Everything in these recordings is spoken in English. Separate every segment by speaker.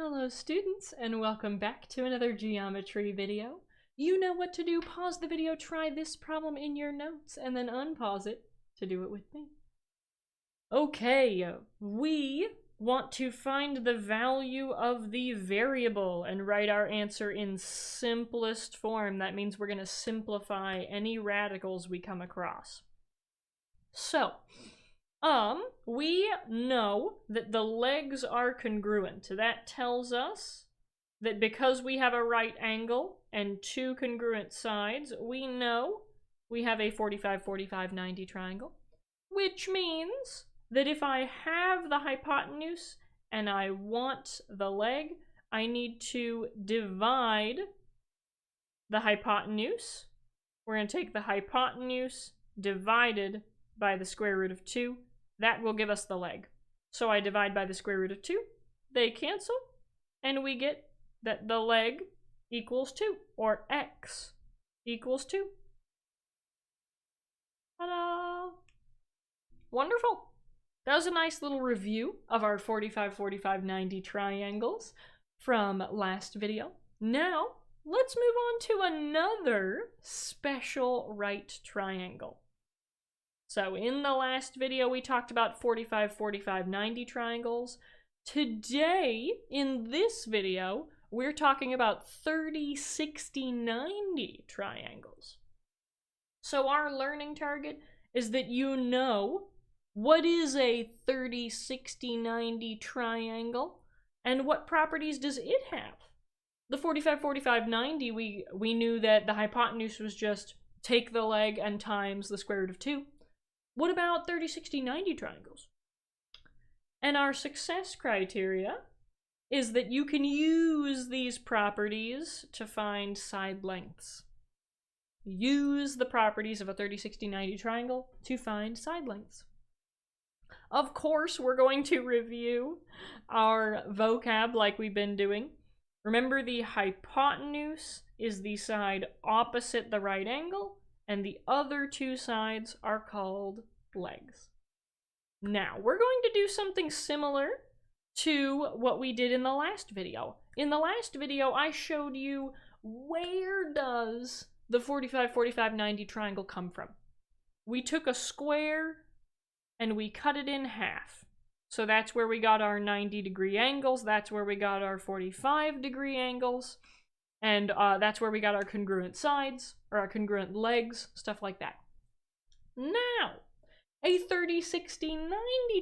Speaker 1: Hello students, and welcome back to another geometry video. You know what to do. Pause the video, try this problem in your notes, and then unpause it to do it with me. Okay, we want to find the value of the variable and write our answer in simplest form. That means we're going to simplify any radicals we come across. So, we know that the legs are congruent. That tells us that because we have a right angle and two congruent sides, we know we have a 45, 45, 90 triangle, which means that if I have the hypotenuse and I want the leg, I need to divide the hypotenuse. We're going to take the hypotenuse divided by the square root of 2. That will give us the leg. So I divide by the square root of 2. They cancel, and we get that the leg equals 2, or x equals 2. Ta-da! Wonderful. That was a nice little review of our 45, 45, 90 triangles from last video. Now, let's move on to another special right triangle. So in the last video, we talked about 45, 45, 90 triangles. Today, in this video, we're talking about 30, 60, 90 triangles. So our learning target is that you know what is a 30, 60, 90 triangle and what properties does it have. The 45, 45, 90, we knew that the hypotenuse was just take the leg and times the square root of 2. What about 30, 60, 90 triangles? And our success criteria is that you can use these properties to find side lengths. Use the properties of a 30, 60, 90 triangle to find side lengths. Of course, we're going to review our vocab like we've been doing. Remember, the hypotenuse is the side opposite the right angle, and the other two sides are called legs. Now, we're going to do something similar to what we did in the last video. In the last video, I showed you where does the 45, 45, 90 triangle come from. We took a square and we cut it in half. So that's where we got our 90-degree angles, that's where we got our 45-degree angles, and that's where we got our congruent sides, or our congruent legs, stuff like that. Now, a 30, 60, 90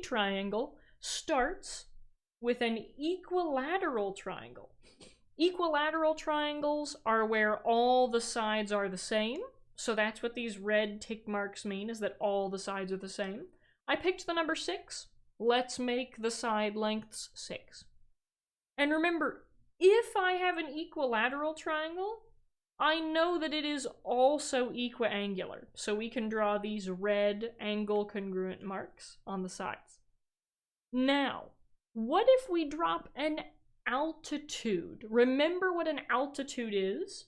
Speaker 1: triangle starts with an equilateral triangle. Equilateral triangles are where all the sides are the same. So that's what these red tick marks mean, is that all the sides are the same. I picked the number 6. Let's make the side lengths 6. And remember, if I have an equilateral triangle, I know that it is also equiangular. So we can draw these red angle congruent marks on the sides. Now, what if we drop an altitude? Remember what an altitude is?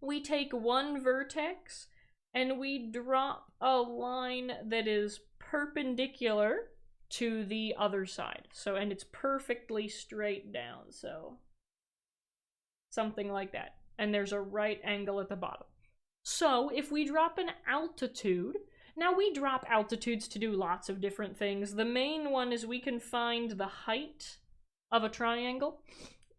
Speaker 1: We take one vertex and we drop a line that is perpendicular to the other side. So, and it's perfectly straight down. So, something like that. And there's a right angle at the bottom. So, if we drop an altitude, now we drop altitudes to do lots of different things. The main one is we can find the height of a triangle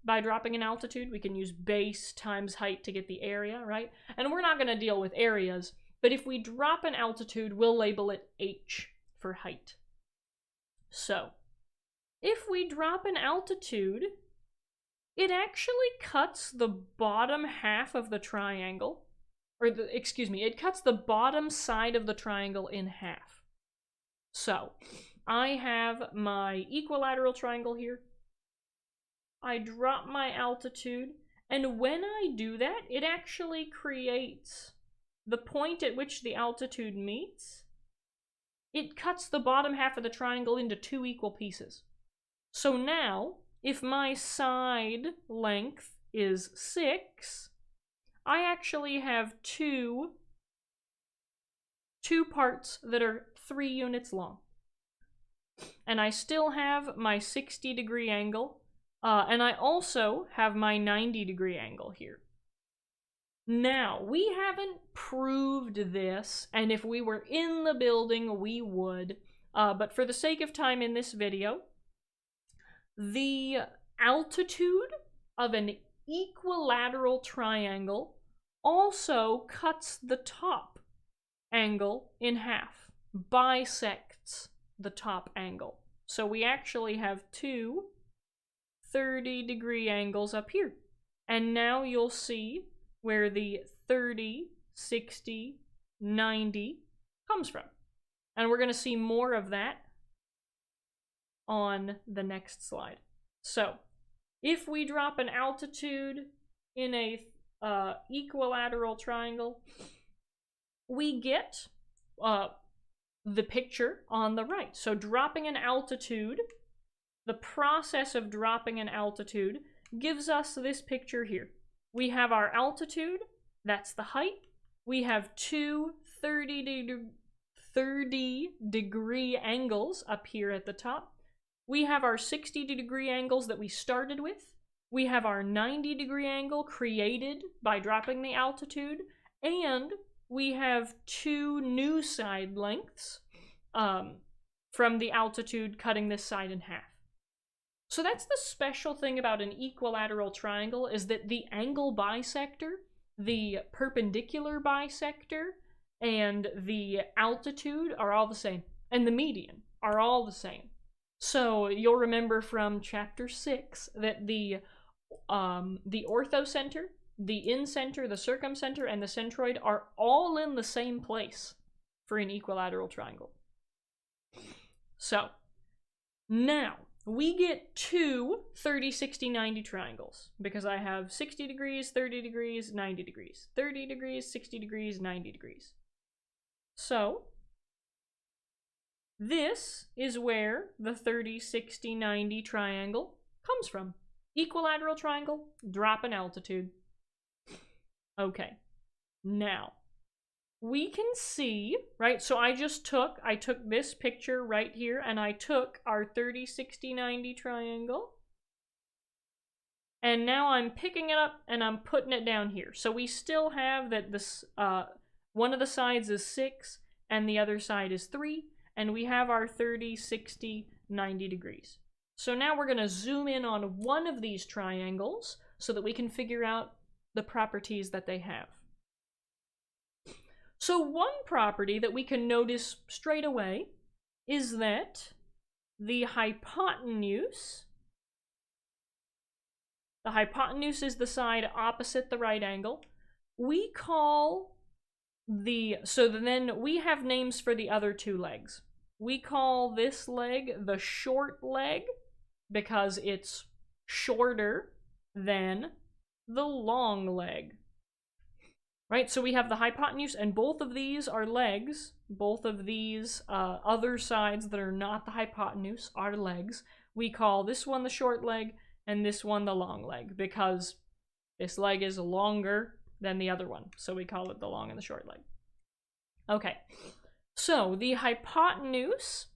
Speaker 1: by dropping an altitude. We can use base times height to get the area, right? And we're not going to deal with areas, but if we drop an altitude, we'll label it h for height. So, if we drop an altitude, it actually cuts the bottom half of the triangle, or it cuts the bottom side of the triangle in half. So, I have my equilateral triangle here. I drop my altitude, and when I do that, it actually creates the point at which the altitude meets. It cuts the bottom half of the triangle into 2 equal pieces. So now, if my side length is 6, I actually have two parts that are 3 units long. And I still have my 60-degree angle And I also have my 90-degree angle here. Now, we haven't proved this, and if we were in the building, we would. But for the sake of time in this video, the altitude of an equilateral triangle also cuts the top angle in half, bisects the top angle. So we actually have two 30-degree angles up here. And now you'll see where the 30, 60, 90 comes from. And we're going to see more of that on the next slide. So, if we drop an altitude in a equilateral triangle, we get the picture on the right. So dropping an altitude, the process of dropping an altitude gives us this picture here. We have our altitude, that's the height. We have two 30-degree angles up here at the top. We have our 60-degree angles that we started with. We have our 90-degree angle created by dropping the altitude. And we have two new side lengths from the altitude cutting this side in half. So that's the special thing about an equilateral triangle, is that the angle bisector, the perpendicular bisector, and the altitude are all the same. And the median are all the same. So you'll remember from chapter 6 that the orthocenter, the incenter, the circumcenter, and the centroid are all in the same place for an equilateral triangle. So, now, we get two 30, 60, 90 triangles, because I have 60 degrees, 30 degrees, 90 degrees, 30 degrees, 60 degrees, 90 degrees. So, this is where the 30, 60, 90 triangle comes from. Equilateral triangle, drop an altitude. Okay, now, we can see, right, so I took this picture right here, and I took our 30, 60, 90 triangle, and now I'm picking it up and I'm putting it down here. So we still have that this, one of the sides is 6 and the other side is 3, and we have our 30, 60, 90 degrees. So now we're going to zoom in on one of these triangles so that we can figure out the properties that they have. So one property that we can notice straight away is that the hypotenuse is the side opposite the right angle. We call so then we have names for the other two legs. We call this leg the short leg because it's shorter than the long leg. Right, so we have the hypotenuse, and both of these are legs. Both of these other sides that are not the hypotenuse are legs. We call this one the short leg and this one the long leg because this leg is longer than the other one. So we call it the long and the short leg. Okay, so the hypotenuse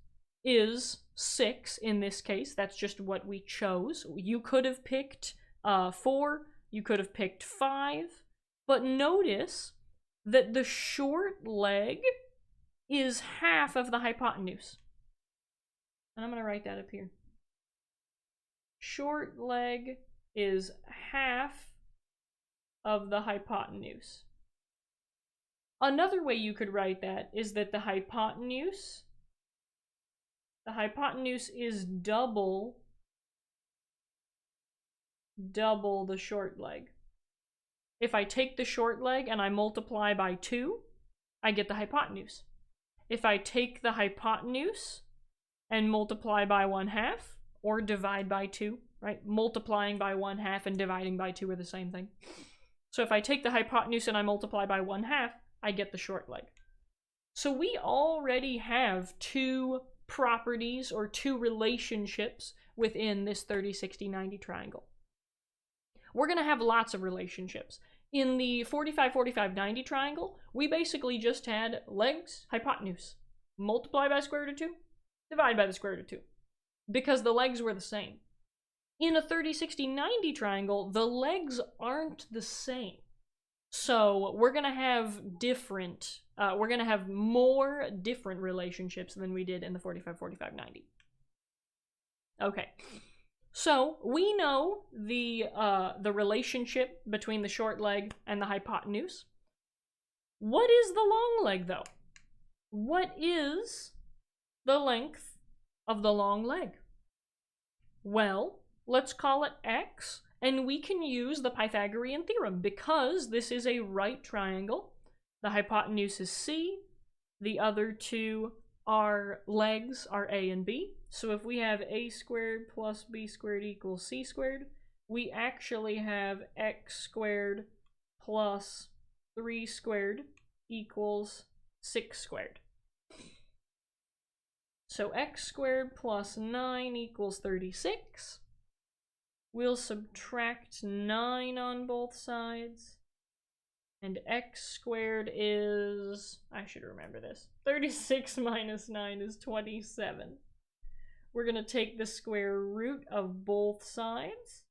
Speaker 1: is 6 in this case. That's just what we chose. You could have picked 4, you could have picked 5. But notice that the short leg is half of the hypotenuse. And I'm going to write that up here. Short leg is half of the hypotenuse. Another way you could write that is that the hypotenuse is double the short leg. If I take the short leg and I multiply by 2, I get the hypotenuse. If I take the hypotenuse and multiply by 1/2, or divide by 2, right? Multiplying by 1/2 and dividing by 2 are the same thing. So if I take the hypotenuse and I multiply by 1/2, I get the short leg. So we already have two properties or two relationships within this 30, 60, 90 triangle. We're going to have lots of relationships. In the 45, 45, 90 triangle, we basically just had legs, hypotenuse. Multiply by the square root of 2, divide by the square root of 2. Because the legs were the same. In a 30, 60, 90 triangle, the legs aren't the same. So we're going to have more different relationships than we did in the 45, 45, 90. Okay, so we know the relationship between the short leg and the hypotenuse. What is the long leg, though? What is the length of the long leg? Well, let's call it x, and we can use the Pythagorean theorem because this is a right triangle. The hypotenuse is c, the other two legs are a and b. So if we have a squared plus b squared equals c squared, we actually have x squared plus 3 squared equals 6 squared. So x squared plus 9 equals 36. We'll subtract 9 on both sides. And x squared is, I should remember this, 36 minus 9 is 27. We're going to take the square root of both sides.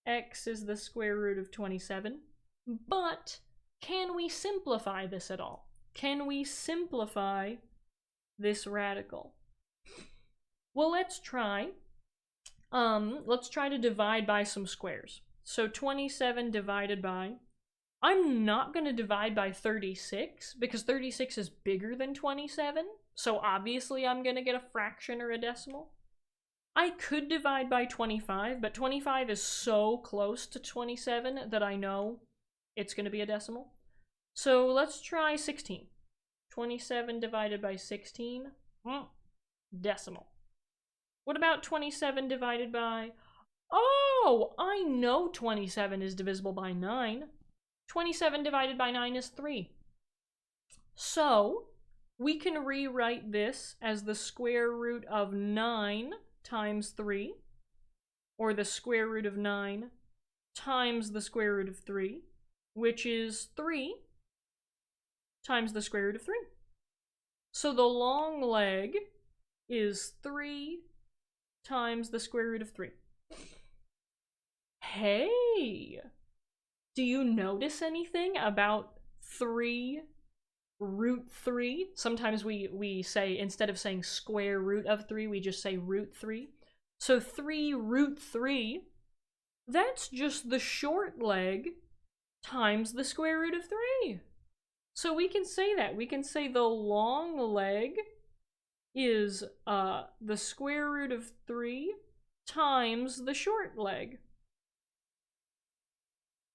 Speaker 1: X is the square root of 27. But can we simplify this at all? Can we simplify this radical? Well, let's try. Let's try to divide by some squares. So 27 divided by, I'm not going to divide by 36 because 36 is bigger than 27. So obviously I'm going to get a fraction or a decimal. I could divide by 25, but 25 is so close to 27 that I know it's going to be a decimal. So let's try 16. 27 divided by 16, decimal. What about 27 divided by, oh, I know 27 is divisible by 9. 27 divided by 9 is 3. So we can rewrite this as the square root of 9 times 3, or the square root of 9 times the square root of 3, which is 3 times the square root of 3. So the long leg is 3 times the square root of 3. Hey! Do you notice anything about 3 root 3? Sometimes we say, instead of saying square root of 3, we just say root 3. So 3 root 3, that's just the short leg times the square root of 3. So we can say that. We can say the long leg is the square root of 3 times the short leg.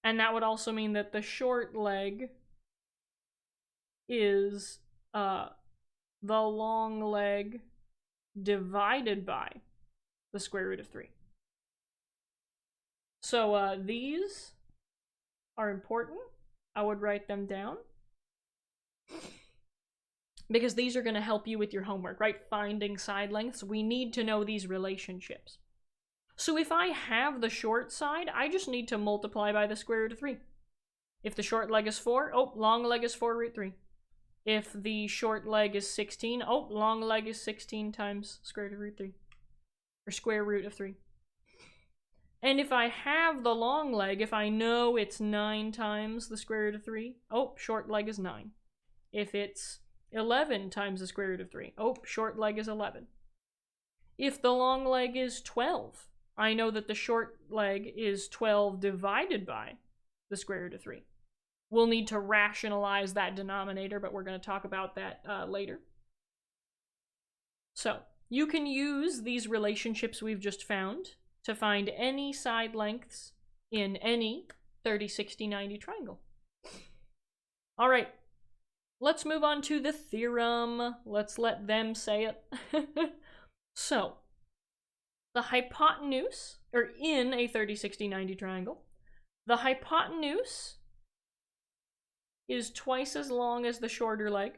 Speaker 1: And that would also mean that the short leg is the long leg divided by the square root of 3. So these are important. I would write them down because these are going to help you with your homework, right? Finding side lengths. We need to know these relationships. So if I have the short side, I just need to multiply by the square root of 3. If the short leg is 4, oh, long leg is 4 root 3. If the short leg is 16, oh, long leg is 16 times square root of root 3. Or square root of 3. And if I have the long leg, if I know it's 9 times the square root of 3, oh, short leg is 9. If it's 11 times the square root of 3, oh, short leg is 11. If the long leg is 12, I know that the short leg is 12 divided by the square root of 3. We'll need to rationalize that denominator, but we're going to talk about that later. So, you can use these relationships we've just found to find any side lengths in any 30, 60, 90 triangle. All right, let's move on to the theorem. Let's let them say it. So, the hypotenuse, or in a 30, 60, 90 triangle, the hypotenuse is twice as long as the shorter leg,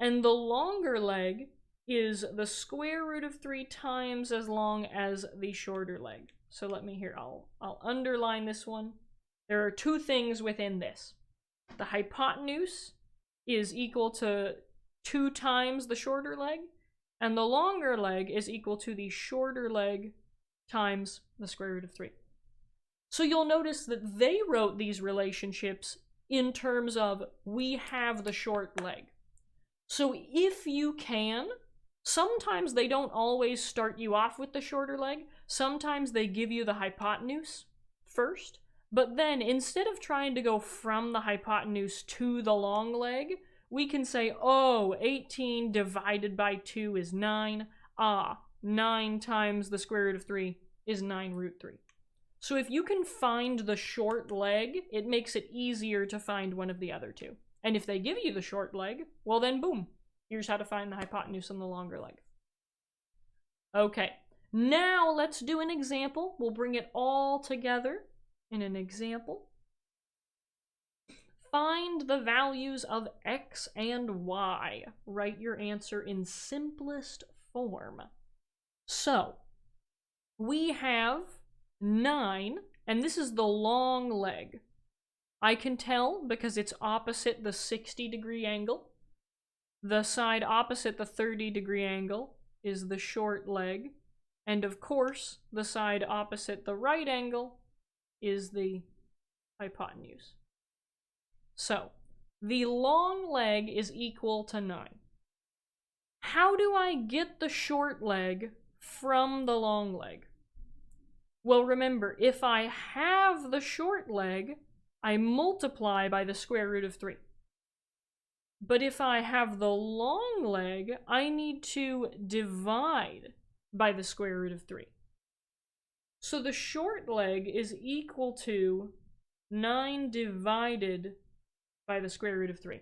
Speaker 1: and the longer leg is the square root of 3 times as long as the shorter leg. So let me here, I'll underline this one. There are two things within this. The hypotenuse is equal to 2 times the shorter leg, and the longer leg is equal to the shorter leg times the square root of 3. So you'll notice that they wrote these relationships in terms of we have the short leg. So if you can, sometimes they don't always start you off with the shorter leg. Sometimes they give you the hypotenuse first. But then instead of trying to go from the hypotenuse to the long leg, we can say, oh, 18 divided by 2 is 9. 9 times the square root of 3 is 9 root 3. So if you can find the short leg, it makes it easier to find one of the other two. And if they give you the short leg, well then boom, here's how to find the hypotenuse on the longer leg. Okay, now let's do an example. We'll bring it all together in an example. Find the values of x and y. Write your answer in simplest form. So, we have 9, and this is the long leg. I can tell because it's opposite the 60-degree angle. The side opposite the 30-degree angle is the short leg. And of course, the side opposite the right angle is the hypotenuse. So, the long leg is equal to 9. How do I get the short leg from the long leg? Well, remember, if I have the short leg, I multiply by the square root of 3. But if I have the long leg, I need to divide by the square root of 3. So the short leg is equal to 9 divided by the square root of 3.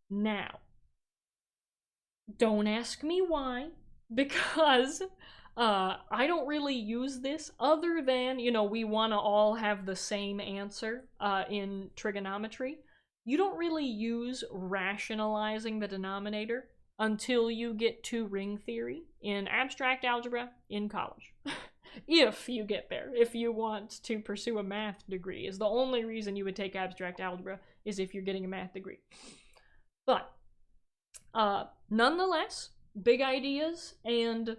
Speaker 1: Now, don't ask me why, because I don't really use this other than, we want to all have the same answer in trigonometry. You don't really use rationalizing the denominator until you get to ring theory in abstract algebra in college. If you get there, if you want to pursue a math degree, is the only reason you would take abstract algebra is if you're getting a math degree. But nonetheless, big ideas and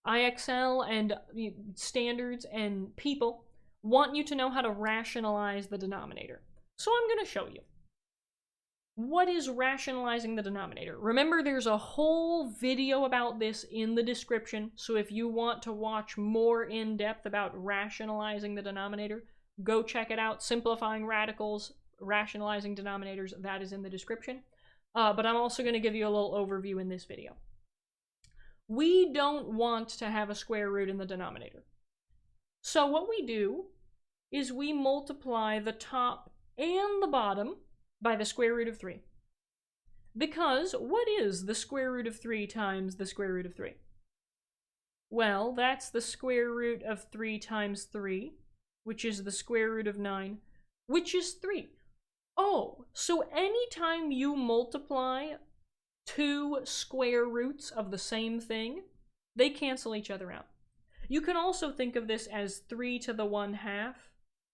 Speaker 1: IXL and standards and people want you to know how to rationalize the denominator. So I'm going to show you. What is rationalizing the denominator? Remember, there's a whole video about this in the description, so if you want to watch more in depth about rationalizing the denominator, go check it out. Simplifying radicals, rationalizing denominators, that is in the description. But I'm also going to give you a little overview in this video. We don't want to have a square root in the denominator. So what we do is we multiply the top and the bottom by the square root of 3. Because what is the square root of 3 times the square root of 3? Well, that's the square root of 3 times 3, which is the square root of 9, which is 3. Oh, so anytime you multiply two square roots of the same thing, they cancel each other out. You can also think of this as 3 to the 1/2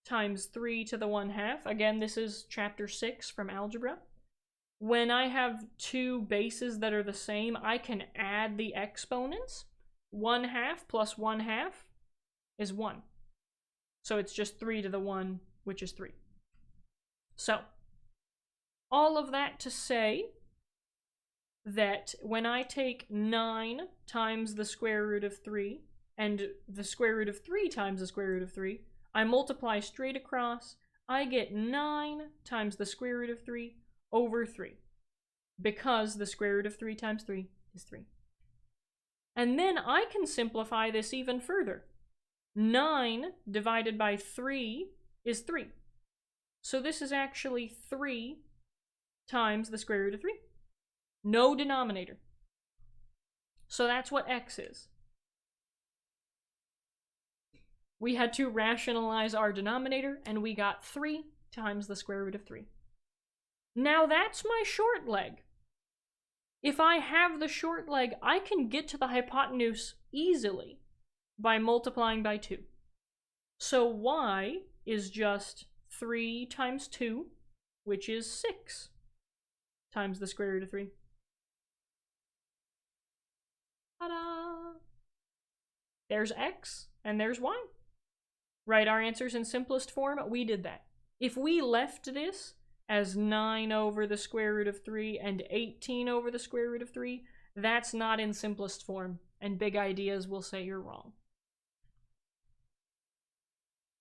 Speaker 1: times 3 to the 1/2. Again, this is chapter 6 from algebra. When I have two bases that are the same, I can add the exponents. 1/2 plus 1/2 is 1. So it's just 3 to the 1, which is 3. So, all of that to say that when I take 9 times the square root of 3 and the square root of 3 times the square root of 3, I multiply straight across, I get 9 times the square root of 3 over 3, because the square root of 3 times 3 is 3. And then I can simplify this even further. 9 divided by 3 is 3. So this is actually 3 times the square root of 3. No denominator. So that's what x is. We had to rationalize our denominator, and we got 3 times the square root of 3. Now that's my short leg. If I have the short leg, I can get to the hypotenuse easily by multiplying by 2. So y is just 3 times 2, which is 6 times the square root of 3. Ta-da! There's x and there's y. Write our answers in simplest form. We did that. If we left this as 9 over the square root of 3 and 18 over the square root of 3, that's not in simplest form, and big ideas will say you're wrong.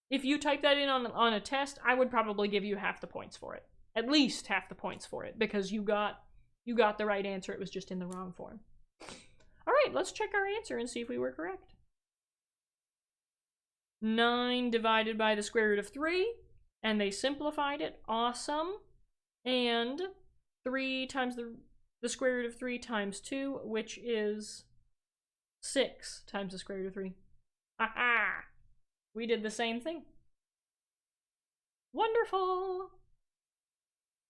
Speaker 1: If you type that in on a test, I would probably give you half the points for it. At least half the points for it, because you got the right answer, it was just in the wrong form. All right, let's check our answer and see if we were correct. 9 divided by the square root of 3, and they simplified it. Awesome. And 3 times the square root of 3 times 2, which is 6 times the square root of 3. Aha! We did the same thing. Wonderful!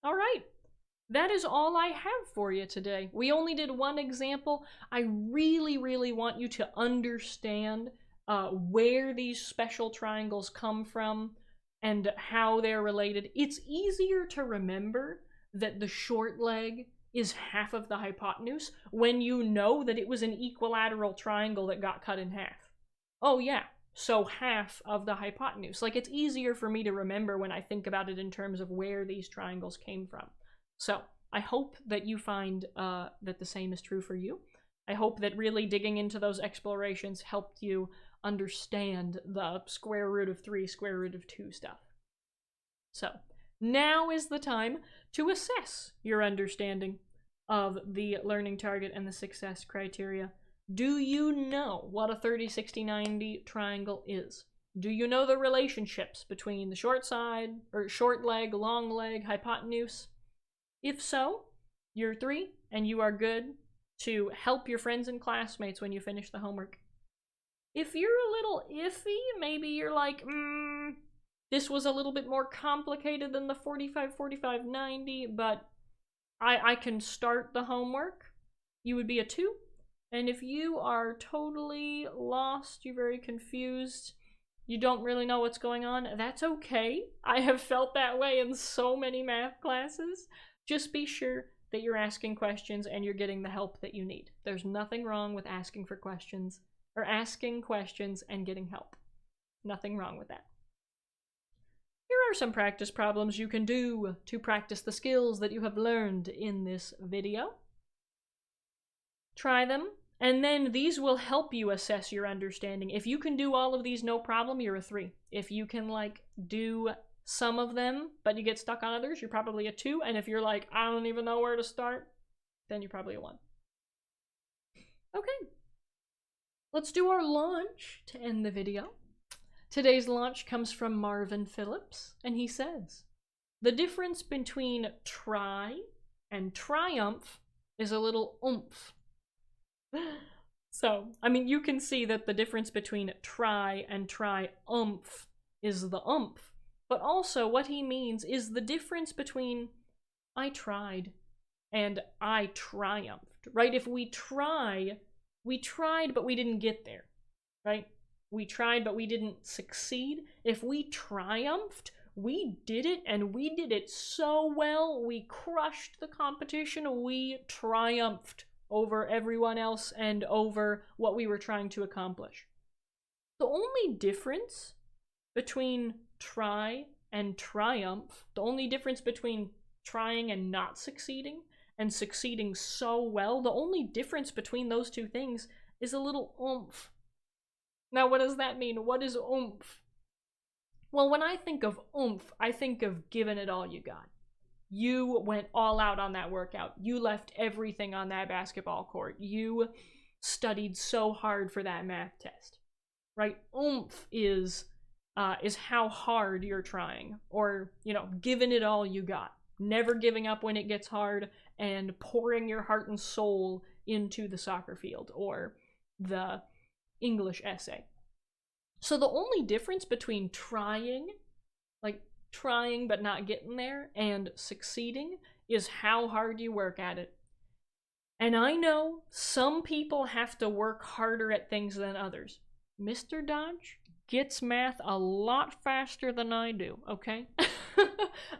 Speaker 1: All right. That is all I have for you today. We only did one example. I really, really want you to understand where these special triangles come from and how they're related. It's easier to remember that the short leg is half of the hypotenuse when you know that it was an equilateral triangle that got cut in half. Oh yeah, so half of the hypotenuse. Like, it's easier for me to remember when I think about it in terms of where these triangles came from. So I hope that you find that the same is true for you. I hope that really digging into those explorations helped you understand the square root of 3, square root of 2 stuff. So now is the time to assess your understanding of the learning target and the success criteria. Do you know what a 30, 60, 90 triangle is? Do you know the relationships between the short side, or short leg, long leg, hypotenuse? If so, you're 3, and you are good to help your friends and classmates when you finish the homework. If you're a little iffy, maybe you're like, this was a little bit more complicated than the 45, 45, 90, but I can start the homework, you would be a 2. And if you are totally lost, you're very confused, you don't really know what's going on, that's okay. I have felt that way in so many math classes. Just be sure that you're asking questions and you're getting the help that you need. There's nothing wrong with asking for questions, or asking questions and getting help. Nothing wrong with that. Here are some practice problems you can do to practice the skills that you have learned in this video. Try them, and then these will help you assess your understanding. If you can do all of these no problem, you're a 3. If you can do some of them, but you get stuck on others, you're probably a 2. And if you're like, I don't even know where to start, then you're probably a 1. Okay. Let's do our launch to end the video. Today's launch comes from Marvin Phillips, and he says, the difference between try and triumph is a little oomph. So, I mean, you can see that the difference between try and triumph is the oomph. But also what he means is the difference between I tried and I triumphed, right? If we tried, but we didn't get there, right? We tried, but we didn't succeed. If we triumphed, we did it, and we did it so well. We crushed the competition. We triumphed over everyone else and over what we were trying to accomplish. The only difference between try and triumph, the only difference between trying and not succeeding and succeeding so well, the only difference between those two things is a little oomph. Now, what does that mean? What is oomph? Well, when I think of oomph, I think of giving it all you got. You went all out on that workout. You left everything on that basketball court. You studied so hard for that math test, right? Oomph is how hard you're trying, or, giving it all you got. Never giving up when it gets hard, and pouring your heart and soul into the soccer field or the English essay. So the only difference between trying but not getting there, and succeeding is how hard you work at it. And I know some people have to work harder at things than others. Mr. Dodge gets math a lot faster than I do, okay?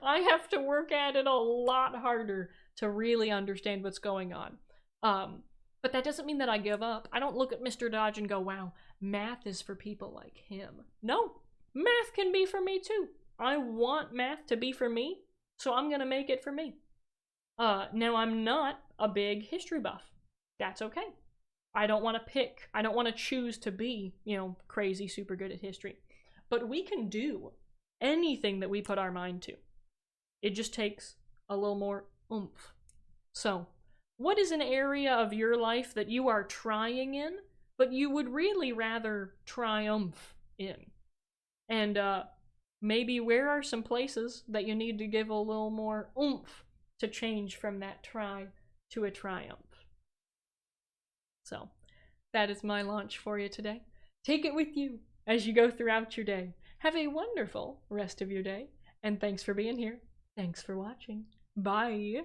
Speaker 1: I have to work at it a lot harder to really understand what's going on. But that doesn't mean that I give up. I don't look at Mr. Dodge and go, wow, math is for people like him. No, math can be for me too. I want math to be for me, so I'm gonna make it for me. Now I'm not a big history buff. That's okay. I don't want to choose to be, crazy super good at history. But we can do anything that we put our mind to. It just takes a little more oomph. So, what is an area of your life that you are trying in, but you would really rather triumph in? And maybe where are some places that you need to give a little more oomph to change from that try to a triumph? So, that is my launch for you today. Take it with you as you go throughout your day. Have a wonderful rest of your day, and thanks for being here. Thanks for watching. Bye.